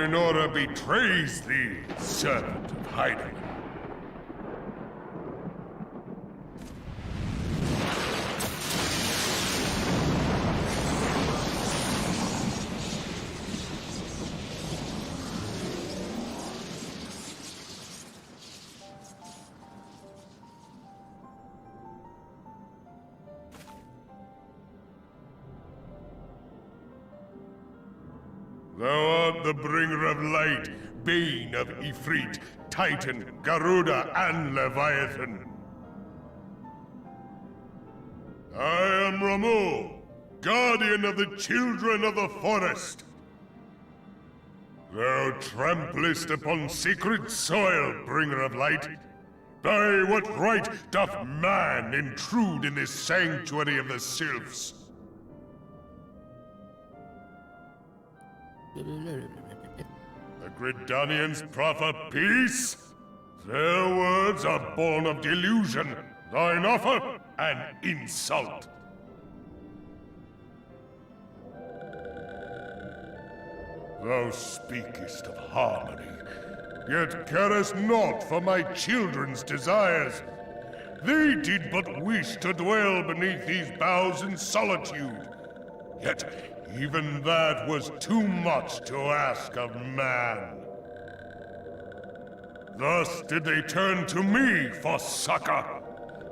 Minora betrays thee, servant of hiding. Thou art the bringer of light, bane of Ifrit, Titan, Garuda, and Leviathan. I am Ramu, guardian of the children of the forest. Thou tramplest upon sacred soil, bringer of light. By what right doth man intrude in this sanctuary of the sylphs? The Gridanians proffer peace? Their words are born of delusion, thine offer an insult. Thou speakest of harmony, yet carest not for my children's desires. They did but wish to dwell beneath these boughs in solitude. Yet even that was too much to ask of man. Thus did they turn to me for succor.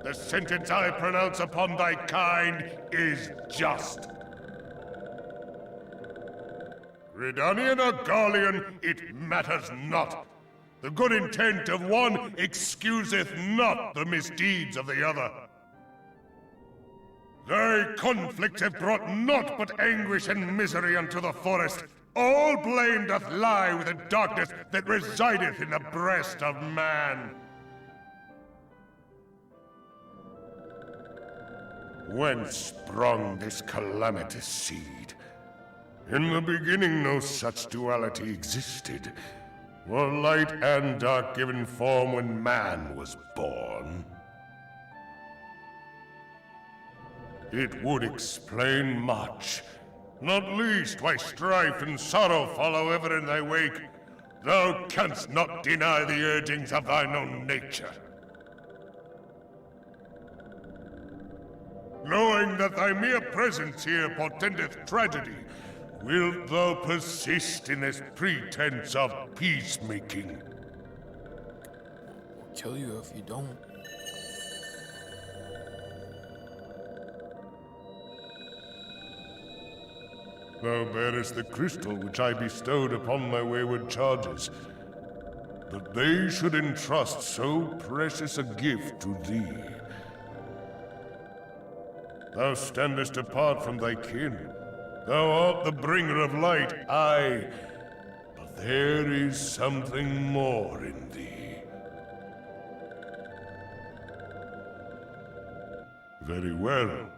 The sentence I pronounce upon thy kind is just. Gridanian or Garlean, it matters not. The good intent of one excuseth not the misdeeds of the other. Thy conflicts have brought naught but anguish and misery unto the forest. All blame doth lie with the darkness that resideth in the breast of man. Whence sprung this calamitous seed? In the beginning no such duality existed. Were light and dark given form when man was born? It would explain much, not least why strife and sorrow follow ever in thy wake. Thou canst not deny the urgings of thine own nature. Knowing that thy mere presence here portendeth tragedy, wilt thou persist in this pretense of peacemaking? I'll kill you if you don't. Thou bearest the crystal which I bestowed upon my wayward charges. That they should entrust so precious a gift to thee. Thou standest apart from thy kin. Thou art the bringer of light, aye. But there is something more in thee. Very well.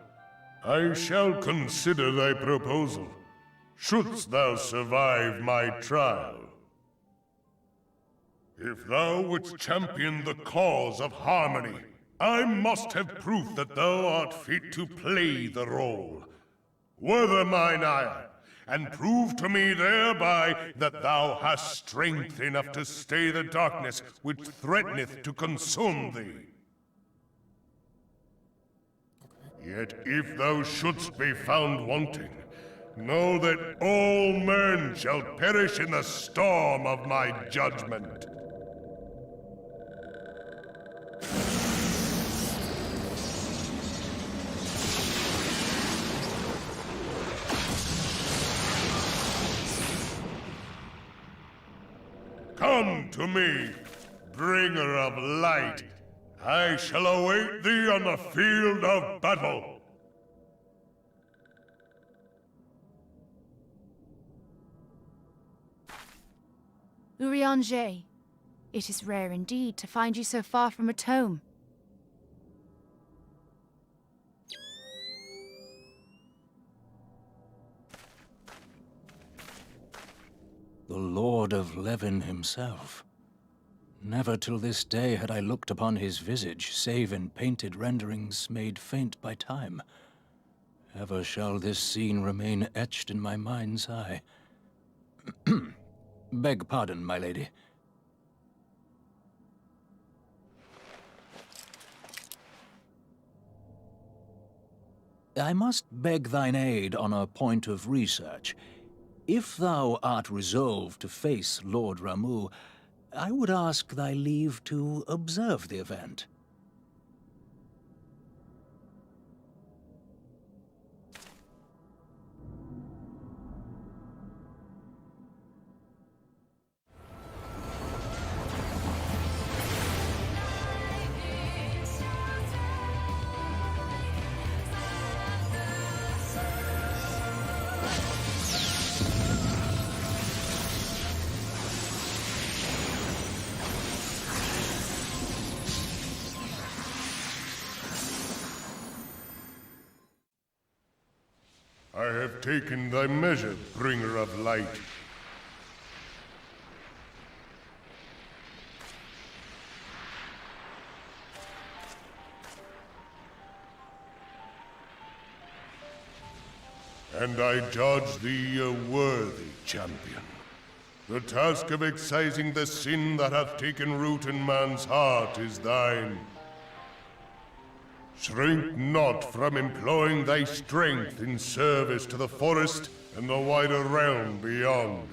I shall consider thy proposal. Shouldst thou survive my trial. If thou wouldst champion the cause of harmony, I must have proof that thou art fit to play the role. Wither mine ire, and prove to me thereby that thou hast strength enough to stay the darkness which threateneth to consume thee. Yet if thou shouldst be found wanting, know that all men shall perish in the storm of my judgment. Come to me, bringer of light. I shall await thee on the field of battle. Urianger, it is rare indeed to find you so far from a tome. The Lord of Levin himself. Never till this day had I looked upon his visage, save in painted renderings made faint by time. Ever shall this scene remain etched in my mind's eye. Beg pardon, my lady. I must beg thine aid on a point of research. If thou art resolved to face Lord Ramu, I would ask thy leave to observe the event. I have taken thy measure, bringer of light. And I judge thee a worthy champion. The task of excising the sin that hath taken root in man's heart is thine. Shrink not from employing thy strength in service to the forest and the wider realm beyond.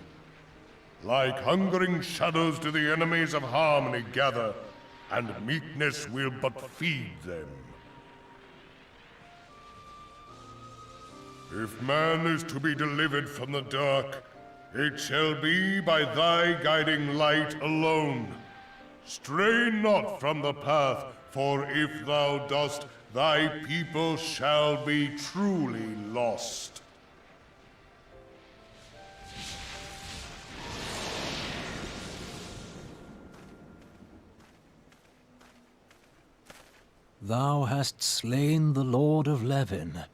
Like hungering shadows do the enemies of harmony gather, and meekness will but feed them. If man is to be delivered from the dark, it shall be by thy guiding light alone. Stray not from the path, for if thou dost, thy people shall be truly lost. Thou hast slain the Lord of Levin.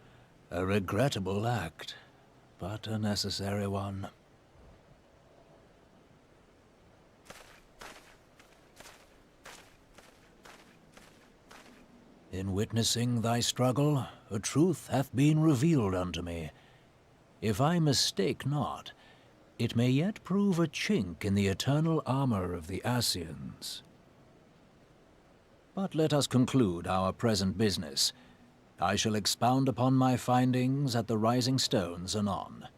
A regrettable act, but a necessary one. In witnessing thy struggle, a truth hath been revealed unto me. If I mistake not, it may yet prove a chink in the eternal armor of the Ascians. But let us conclude our present business. I shall expound upon my findings at the Rising Stones anon.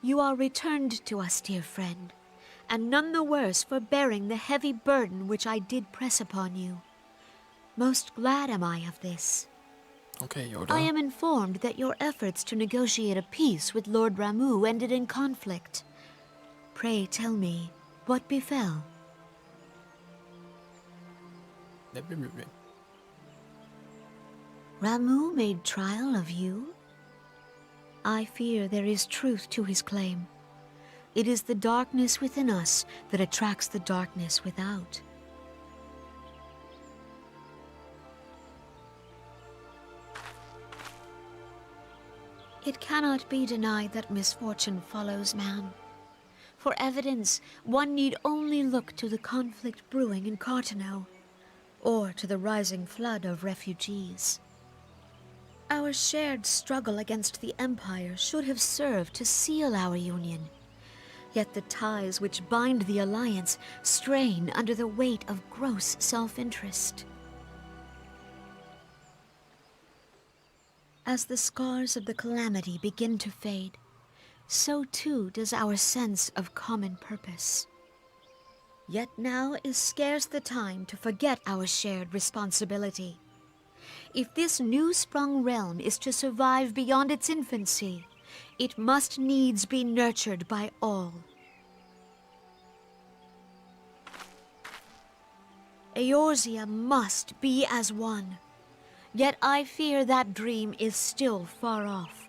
You are returned to us, dear friend, and none the worse for bearing the heavy burden which I did press upon you. Most glad am I of this. Okay, Yoda. I am informed that your efforts to negotiate a peace with Lord Ramu ended in conflict. Pray tell me, what befell? Ramu made trial of you? I fear there is truth to his claim. It is the darkness within us that attracts the darkness without. It cannot be denied that misfortune follows man. For evidence, one need only look to the conflict brewing in Cartano, or to the rising flood of refugees. Our shared struggle against the Empire should have served to seal our union. Yet the ties which bind the alliance strain under the weight of gross self-interest. As the scars of the calamity begin to fade, so too does our sense of common purpose. Yet now is scarce the time to forget our shared responsibility. If this new-sprung realm is to survive beyond its infancy, it must needs be nurtured by all. Eorzea must be as one, yet I fear that dream is still far off.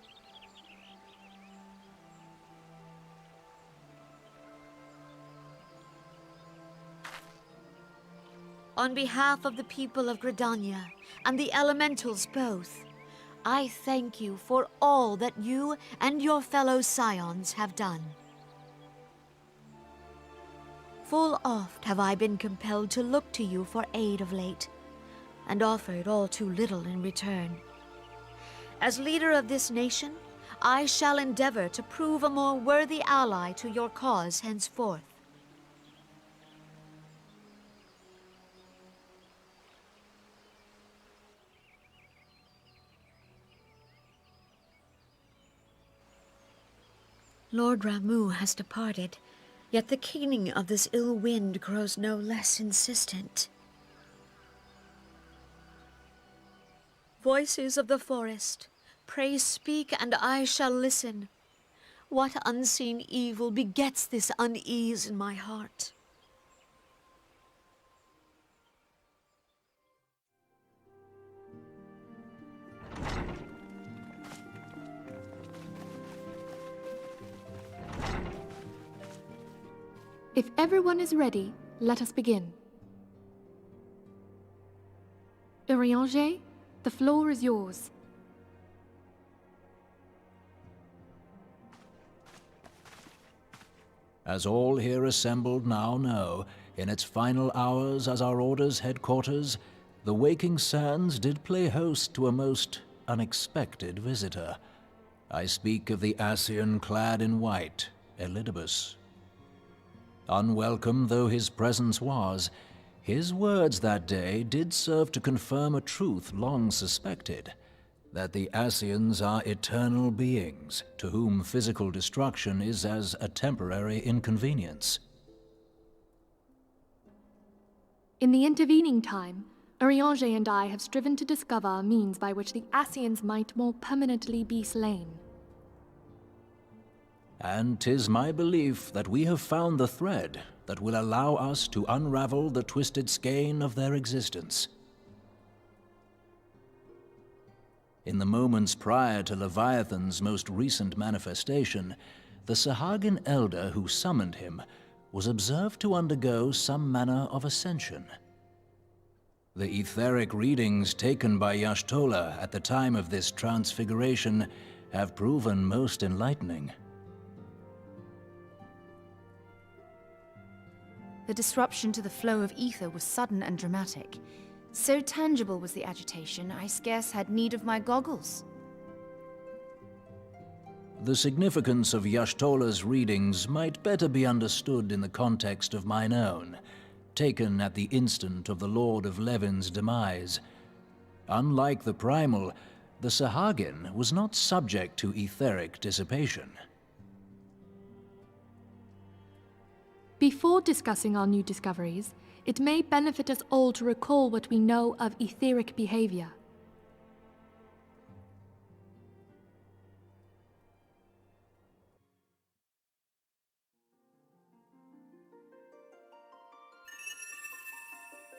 On behalf of the people of Gridania and the elementals both, I thank you for all that you and your fellow scions have done. Full oft have I been compelled to look to you for aid of late, and offered all too little in return. As leader of this nation, I shall endeavor to prove a more worthy ally to your cause henceforth. Lord Ramu has departed, yet the keening of this ill wind grows no less insistent. Voices of the forest, pray speak and I shall listen. What unseen evil begets this unease in my heart? If everyone is ready, let us begin. Urianger, the floor is yours. As all here assembled now know, in its final hours as our Order's headquarters, the waking sands did play host to a most unexpected visitor. I speak of the Ascian clad in white, Elidibus. Unwelcome though his presence was, his words that day did serve to confirm a truth long suspected, that the Ascians are eternal beings, to whom physical destruction is as a temporary inconvenience. In the intervening time, Urianger and I have striven to discover a means by which the Ascians might more permanently be slain. And 'tis my belief that we have found the thread that will allow us to unravel the twisted skein of their existence. In the moments prior to Leviathan's most recent manifestation, the Sahagin elder who summoned him was observed to undergo some manner of ascension. The etheric readings taken by Y'shtola at the time of this transfiguration have proven most enlightening. The disruption to the flow of ether was sudden and dramatic. So tangible was the agitation, I scarce had need of my goggles. The significance of Y'shtola's readings might better be understood in the context of mine own, taken at the instant of the Lord of Levin's demise. Unlike the primal, the Sahagin was not subject to etheric dissipation. Before discussing our new discoveries, it may benefit us all to recall what we know of etheric behavior.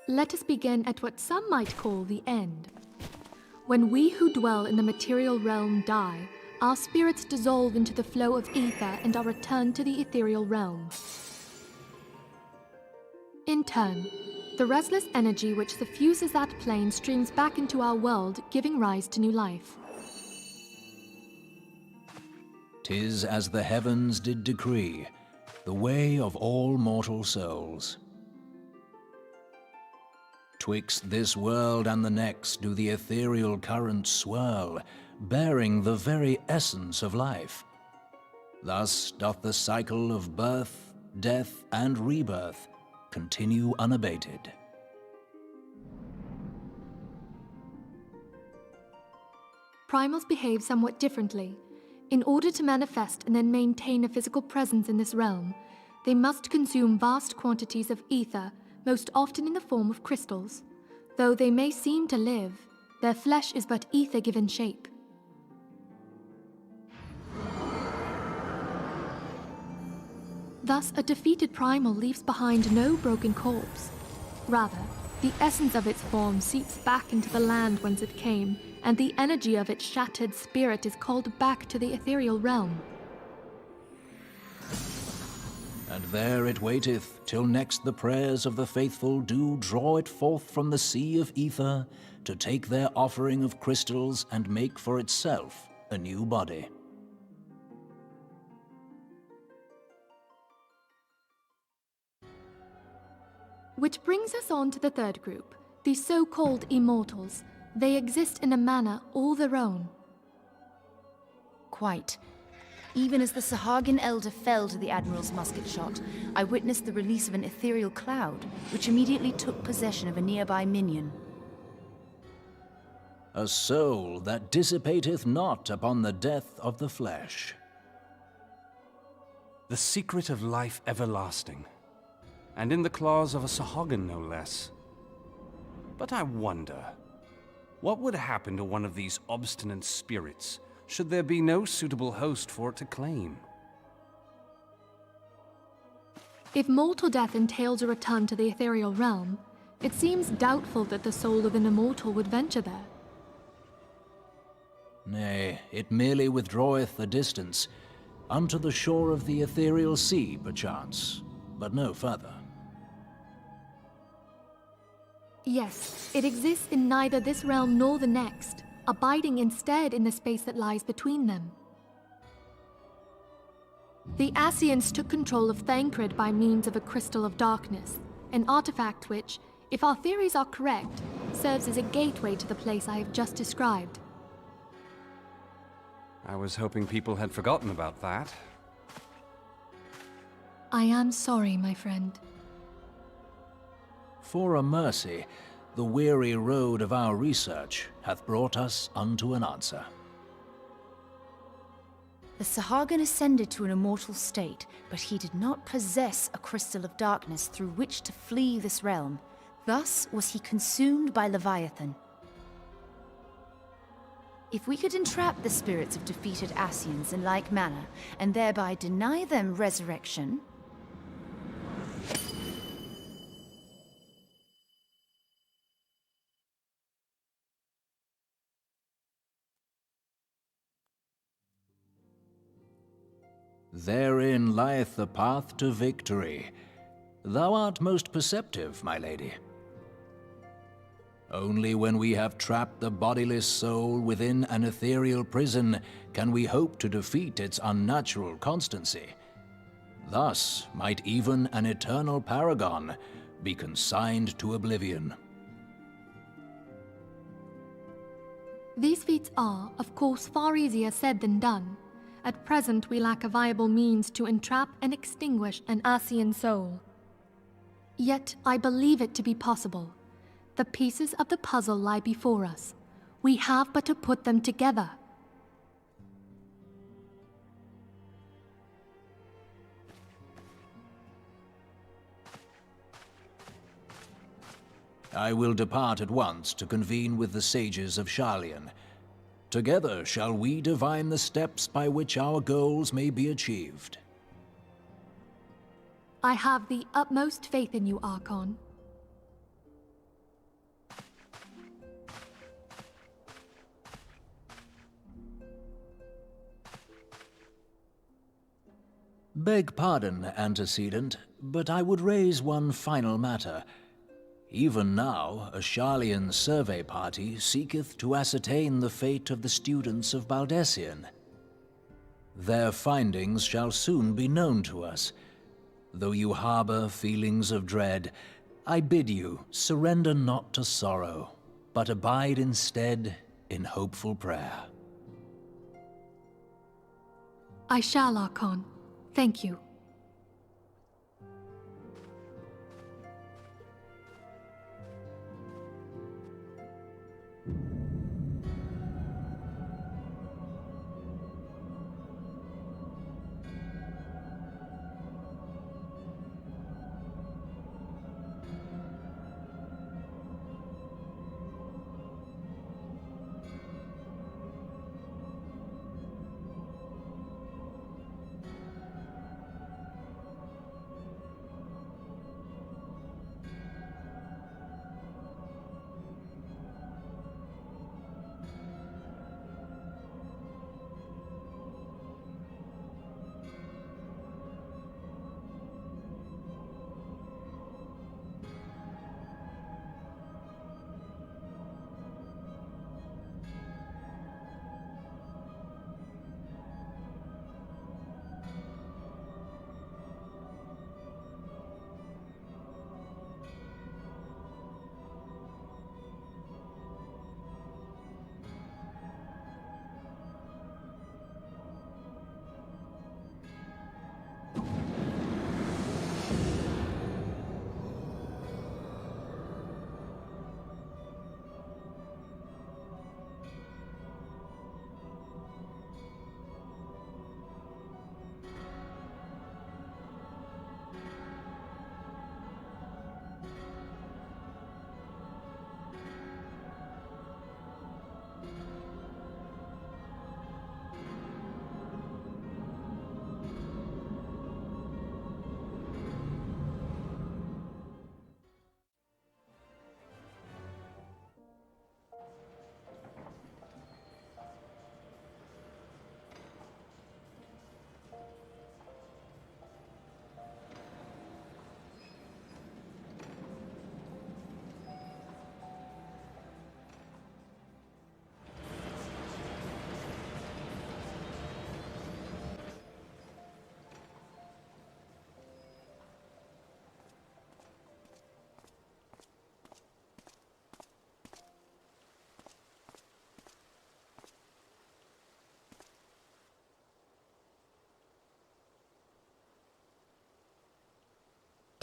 Let us begin at what some might call the end. When we who dwell in the material realm die, our spirits dissolve into the flow of ether and are returned to the ethereal realm. In turn, the restless energy which suffuses that plane streams back into our world, giving rise to new life. 'Tis as the heavens did decree, the way of all mortal souls. Twixt this world and the next do the ethereal currents swirl, bearing the very essence of life. Thus doth the cycle of birth, death, and rebirth continue unabated. Primals behave somewhat differently. In order to manifest and then maintain a physical presence in this realm, they must consume vast quantities of ether, most often in the form of crystals. Though they may seem to live, their flesh is but ether given shape. Thus, a defeated primal leaves behind no broken corpse. Rather, the essence of its form seeps back into the land whence it came, and the energy of its shattered spirit is called back to the ethereal realm. And there it waiteth, till next the prayers of the faithful do draw it forth from the sea of ether, to take their offering of crystals and make for itself a new body. Which brings us on to the third group, the so-called immortals. They exist in a manner all their own. Quite. Even as the Sahagin Elder fell to the Admiral's musket shot, I witnessed the release of an ethereal cloud, which immediately took possession of a nearby minion. A soul that dissipateth not upon the death of the flesh. The secret of life everlasting, and in the claws of a Sahagin no less. But I wonder, what would happen to one of these obstinate spirits should there be no suitable host for it to claim? If mortal death entails a return to the ethereal realm, it seems doubtful that the soul of an immortal would venture there. Nay, it merely withdraweth a distance, unto the shore of the ethereal sea, perchance, but no further. Yes, it exists in neither this realm nor the next, abiding instead in the space that lies between them. The Ascians took control of Thancred by means of a crystal of darkness, an artifact which, if our theories are correct, serves as a gateway to the place I have just described. I was hoping people had forgotten about that. I am sorry, my friend. For a mercy, the weary road of our research hath brought us unto an answer. The Sahagin ascended to an immortal state, but he did not possess a crystal of darkness through which to flee this realm. Thus was he consumed by Leviathan. If we could entrap the spirits of defeated Ascians in like manner, and thereby deny them resurrection... Therein lieth the path to victory. Thou art most perceptive, my lady. Only when we have trapped the bodiless soul within an ethereal prison can we hope to defeat its unnatural constancy. Thus might even an eternal paragon be consigned to oblivion. These feats are, of course, far easier said than done. At present, we lack a viable means to entrap and extinguish an Ascian soul. Yet, I believe it to be possible. The pieces of the puzzle lie before us. We have but to put them together. I will depart at once to convene with the sages of Sharlayan. Together shall we divine the steps by which our goals may be achieved. I have the utmost faith in you, Archon. Beg pardon, antecedent, but I would raise one final matter. Even now, a Sharlayan survey party seeketh to ascertain the fate of the students of Baldessian. Their findings shall soon be known to us. Though you harbor feelings of dread, I bid you surrender not to sorrow, but abide instead in hopeful prayer. I shall, Archon. Thank you.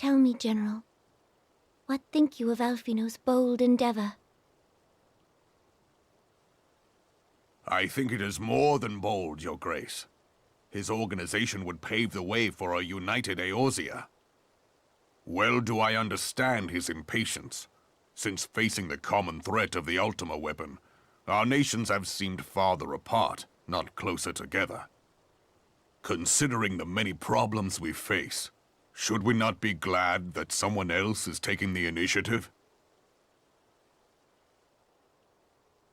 Tell me, General, what think you of Alfino's bold endeavor? I think it is more than bold, Your Grace. His organization would pave the way for a united Eorzea. Well do I understand his impatience, since facing the common threat of the Ultima weapon, our nations have seemed farther apart, not closer together. Considering the many problems we face, should we not be glad that someone else is taking the initiative?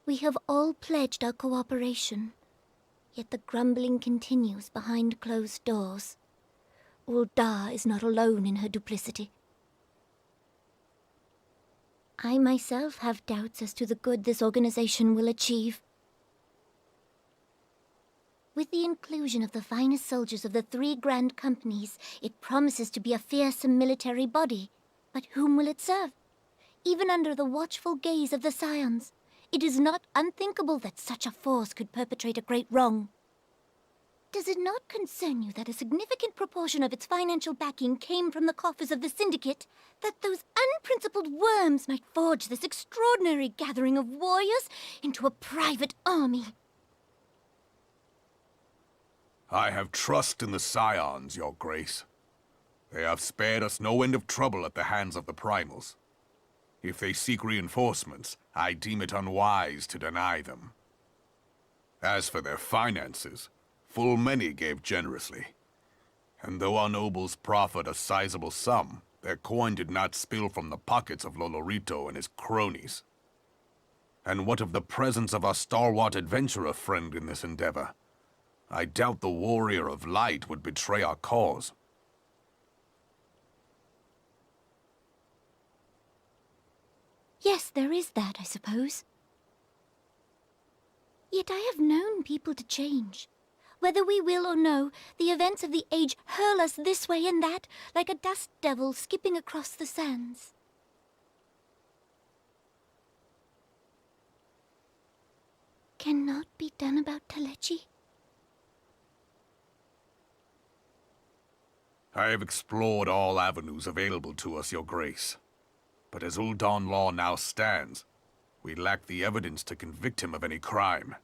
We have all pledged our cooperation, yet the grumbling continues behind closed doors. Ul'dah is not alone in her duplicity. I myself have doubts as to the good this organization will achieve. With the inclusion of the finest soldiers of the 3 grand companies, it promises to be a fearsome military body. But whom will it serve? Even under the watchful gaze of the Scions, it is not unthinkable that such a force could perpetrate a great wrong. Does it not concern you that a significant proportion of its financial backing came from the coffers of the Syndicate? That those unprincipled worms might forge this extraordinary gathering of warriors into a private army? I have trust in the Scions, Your Grace. They have spared us no end of trouble at the hands of the Primals. If they seek reinforcements, I deem it unwise to deny them. As for their finances, full many gave generously. And though our nobles proffered a sizable sum, their coin did not spill from the pockets of Lolorito and his cronies. And what of the presence of our stalwart adventurer friend in this endeavor? I doubt the Warrior of Light would betray our cause. Yes, there is that, I suppose. Yet I have known people to change. Whether we will or no, the events of the age hurl us this way and that, like a dust devil skipping across the sands. Cannot be done about Telechi? I have explored all avenues available to us, Your Grace. But as Ul'dah law now stands, we lack the evidence to convict him of any crime.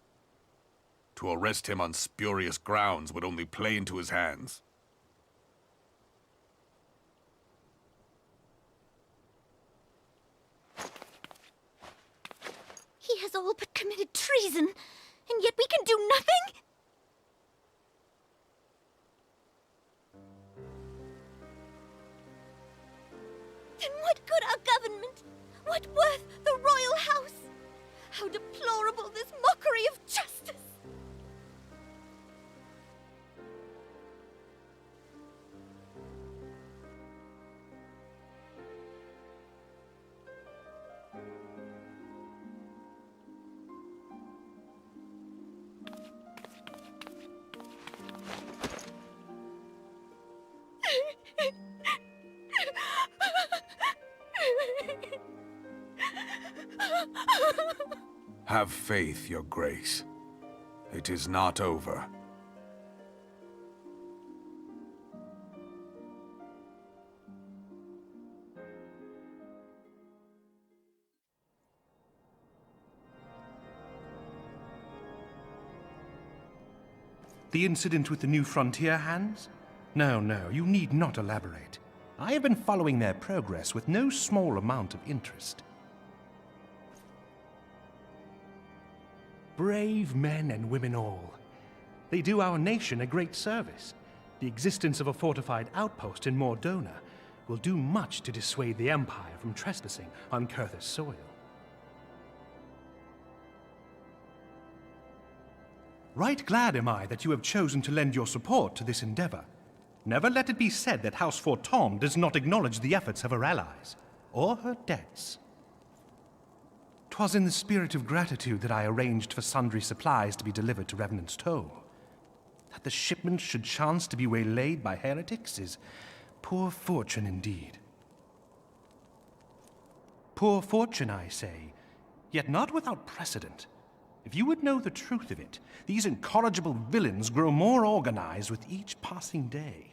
To arrest him on spurious grounds would only play into his hands. He has all but committed treason, and yet we can do nothing? Then what good our government? What worth the royal house? How deplorable this mockery of justice! Have faith, Your Grace. It is not over. The incident with the New Frontier hands? No, you need not elaborate. I have been following their progress with no small amount of interest. Brave men and women all. They do our nation a great service. The existence of a fortified outpost in Mordona will do much to dissuade the Empire from trespassing on Kurthus soil. Right glad am I that you have chosen to lend your support to this endeavor. Never let it be said that House Fortom does not acknowledge the efforts of her allies, or her debts. 'Twas in the spirit of gratitude that I arranged for sundry supplies to be delivered to Revenant's Toll. That the shipment should chance to be waylaid by heretics is poor fortune indeed. Poor fortune, I say, yet not without precedent. If you would know the truth of it, these incorrigible villains grow more organized with each passing day.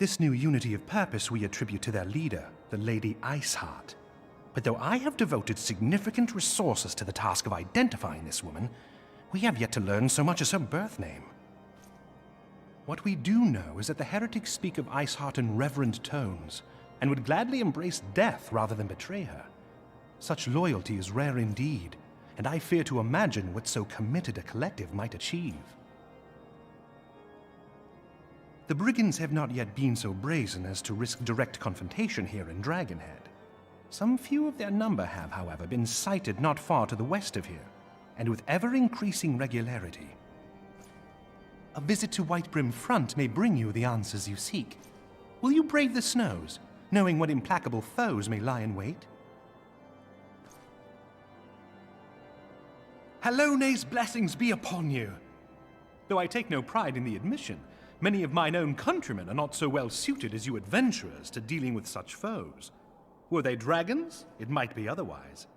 This new unity of purpose we attribute to their leader, the Lady Iceheart. But though I have devoted significant resources to the task of identifying this woman, we have yet to learn so much as her birth name. What we do know is that the heretics speak of Iceheart in reverent tones, and would gladly embrace death rather than betray her. Such loyalty is rare indeed, and I fear to imagine what so committed a collective might achieve. The brigands have not yet been so brazen as to risk direct confrontation here in Dragonhead. Some few of their number have, however, been sighted not far to the west of here, and with ever-increasing regularity. A visit to Whitebrim Front may bring you the answers you seek. Will you brave the snows, knowing what implacable foes may lie in wait? Halone's blessings be upon you! Though I take no pride in the admission, many of mine own countrymen are not so well suited as you adventurers to dealing with such foes. Were they dragons, it might be otherwise.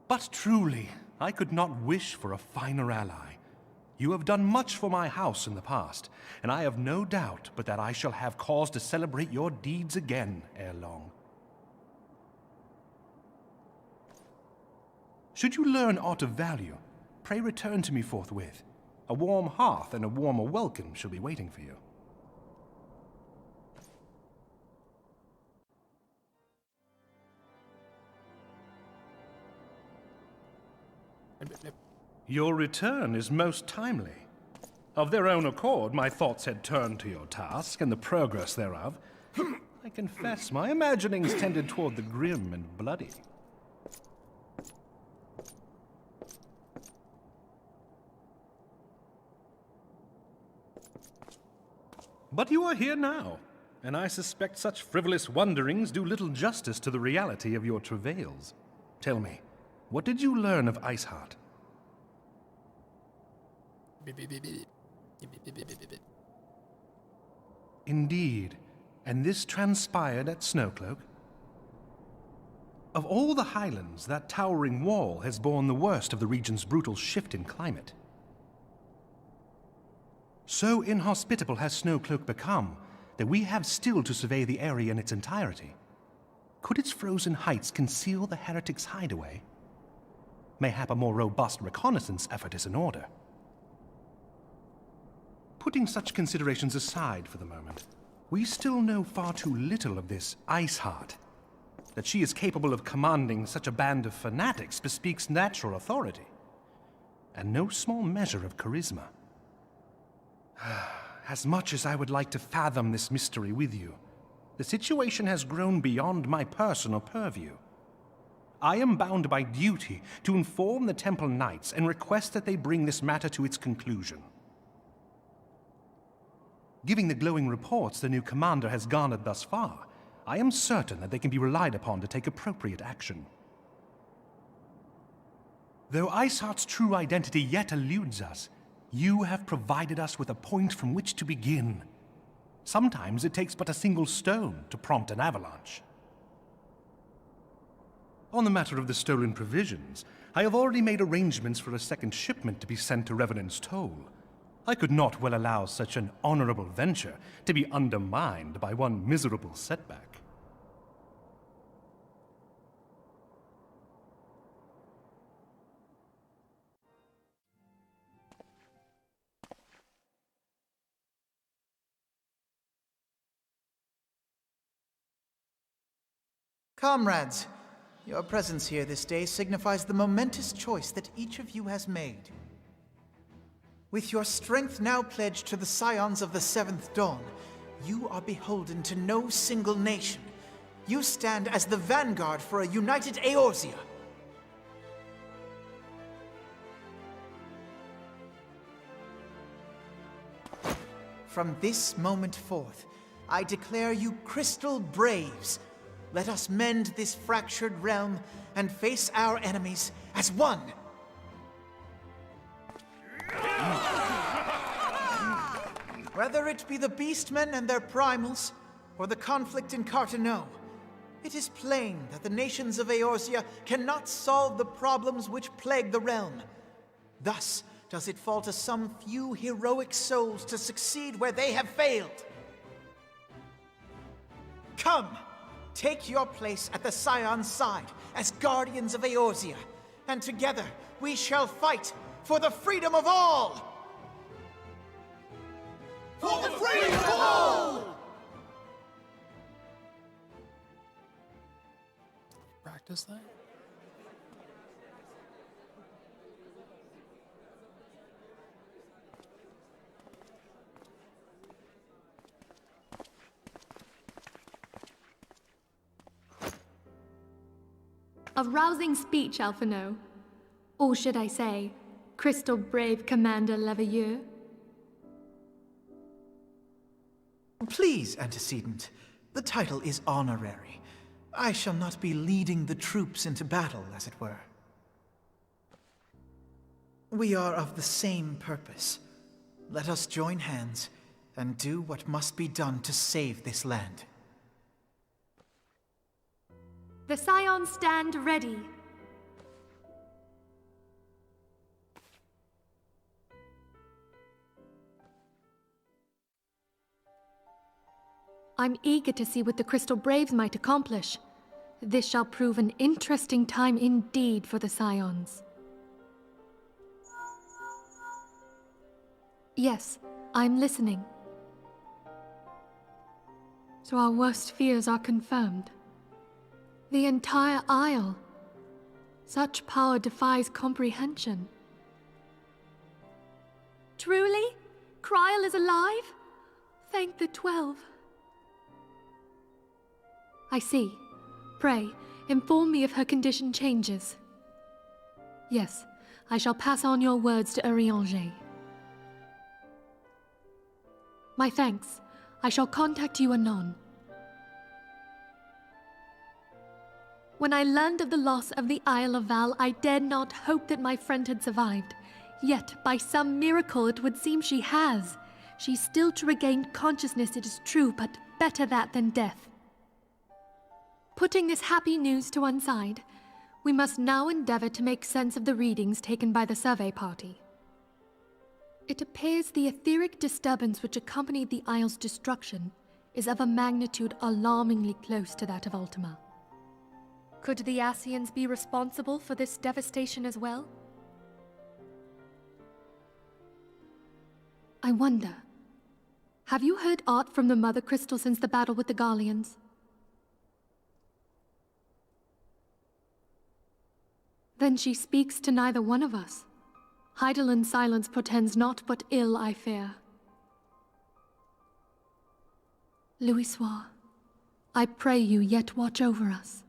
But truly, I could not wish for a finer ally. You have done much for my house in the past, and I have no doubt but that I shall have cause to celebrate your deeds again ere long. Should you learn aught of value, pray return to me forthwith. A warm hearth and a warmer welcome shall be waiting for you. Your return is most timely. Of their own accord, my thoughts had turned to your task and the progress thereof. I confess my imaginings tended toward the grim and bloody. But you are here now, and I suspect such frivolous wonderings do little justice to the reality of your travails. Tell me, what did you learn of Iceheart? Indeed, and this transpired at Snowcloak? Of all the highlands, that towering wall has borne the worst of the region's brutal shift in climate. So inhospitable has Snowcloak become that we have still to survey the area in its entirety. Could its frozen heights conceal the heretics' hideaway? Mayhap a more robust reconnaissance effort is in order. Putting such considerations aside for the moment, we still know far too little of this Iceheart. That she is capable of commanding such a band of fanatics bespeaks natural authority, and no small measure of charisma. As much as I would like to fathom this mystery with you, the situation has grown beyond my personal purview. I am bound by duty to inform the Temple Knights and request that they bring this matter to its conclusion. Given the glowing reports the new commander has garnered thus far, I am certain that they can be relied upon to take appropriate action. Though Iceheart's true identity yet eludes us, you have provided us with a point from which to begin. Sometimes it takes but a single stone to prompt an avalanche. On the matter of the stolen provisions, I have already made arrangements for a second shipment to be sent to Revenant's Toll. I could not well allow such an honorable venture to be undermined by one miserable setback. Comrades, your presence here this day signifies the momentous choice that each of you has made. With your strength now pledged to the Scions of the Seventh Dawn, you are beholden to no single nation. You stand as the vanguard for a united Eorzea. From this moment forth, I declare you Crystal Braves. Let us mend this fractured realm and face our enemies as one. Whether it be the Beastmen and their primals, or the conflict in Carteneau, it is plain that the nations of Eorzea cannot solve the problems which plague the realm. Thus, does it fall to some few heroic souls to succeed where they have failed. Come, take your place at the Scion's side as guardians of Eorzea, and together we shall fight for the freedom of all! For the freedom of all! Practice that? A rousing speech, Alphino. Or should I say, Crystal Brave Commander Leveilleur? Please, Antecedent. The title is honorary. I shall not be leading the troops into battle, as it were. We are of the same purpose. Let us join hands and do what must be done to save this land. The Scions stand ready. I'm eager to see what the Crystal Braves might accomplish. This shall prove an interesting time indeed for the Scions. Yes, I'm listening. So our worst fears are confirmed. The entire Isle. Such power defies comprehension. Truly? Kryl is alive? Thank the 12. I see. Pray, inform me if her condition changes. Yes, I shall pass on your words to Urianger. My thanks. I shall contact you anon. When I learned of the loss of the Isle of Val, I dared not hope that my friend had survived. Yet, by some miracle, it would seem she has. She's still to regain consciousness, it is true, but better that than death. Putting this happy news to one side, we must now endeavor to make sense of the readings taken by the survey party. It appears the etheric disturbance which accompanied the Isle's destruction is of a magnitude alarmingly close to that of Ultima. Could the Ascians be responsible for this devastation as well? I wonder, have you heard aught from the Mother Crystal since the battle with the Garleans? Then she speaks to neither one of us. Heidelin's silence portends naught but ill, I fear. Louisoix, I pray you yet watch over us.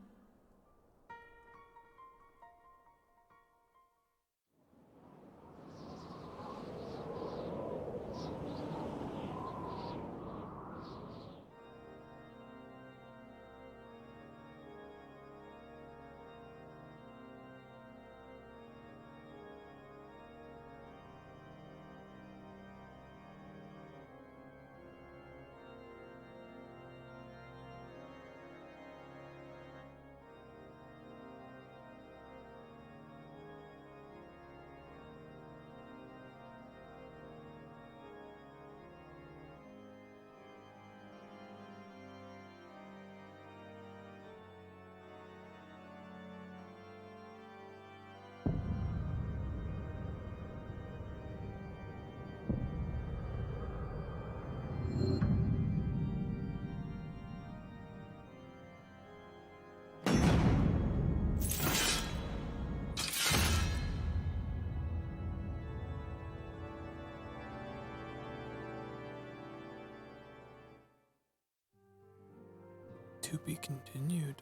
To be continued.